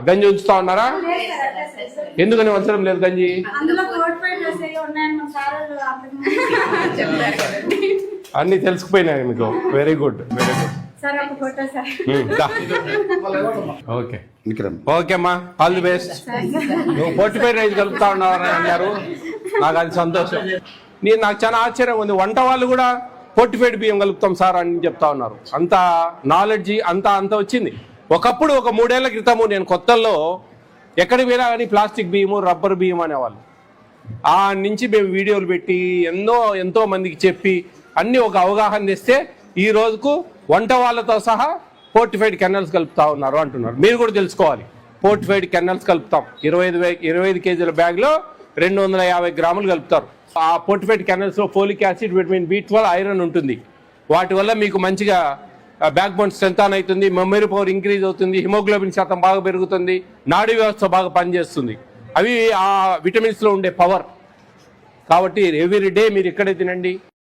గంజి ఉంచుతా ఉన్నారా? ఎందుకని అవసరం లేదు గంజి? అన్ని తెలిసిపోయినాయి మీకు. Very good, very good. Okay okay అమ్మా, ఆల్ ది బెస్ట్. నువ్వు 45 రైస్ కలుపుతా ఉన్నావని అన్నారు, నాకు అది సంతోషం. నాకు చాలా ఆశ్చర్యం ఉంది, వంట వాళ్ళు కూడా 45 బియ్యం కలుపుతాం సార్ అని చెప్తా ఉన్నారు. అంత నాలెడ్జి అంత వచ్చింది. ఒకప్పుడు ఒక 3 ఏళ్ల క్రితము నేను కొత్తల్లో ఎక్కడికి పోయినా కానీ ప్లాస్టిక్ బియ్యము, రబ్బర్ బియ్యం అనేవాళ్ళు. ఆ నుంచి మేము వీడియోలు పెట్టి ఎంతో మందికి చెప్పి అన్నీ ఒక అవగాహన తెస్తే ఈ రోజుకు వంట వాళ్ళతో సహా 45 కెన్నల్స్ కలుపుతా ఉన్నారు అంటున్నారు. మీరు కూడా తెలుసుకోవాలి, 45 కెన్నల్స్ కలుపుతాం. 25 కేజీల బ్యాగ్లో 250 గ్రాములు కలుపుతారు. ఆ 45 కెన్నల్స్లో folic acid, vitamin B12, iron ఉంటుంది. వాటి వల్ల మీకు మంచిగా బ్యాక్ బోన్ స్ట్రెంత్ అవుతుంది, మెమరీ పవర్ ఇంక్రీజ్ అవుతుంది, హిమోగ్లోబిన్ శాతం బాగా పెరుగుతుంది, నాడీ వ్యవస్థ బాగా పనిచేస్తుంది. అవి ఆ విటమిన్స్లో ఉండే పవర్. కాబట్టి ఎవ్రీ డే మీరు ఇక్కడే తినండి.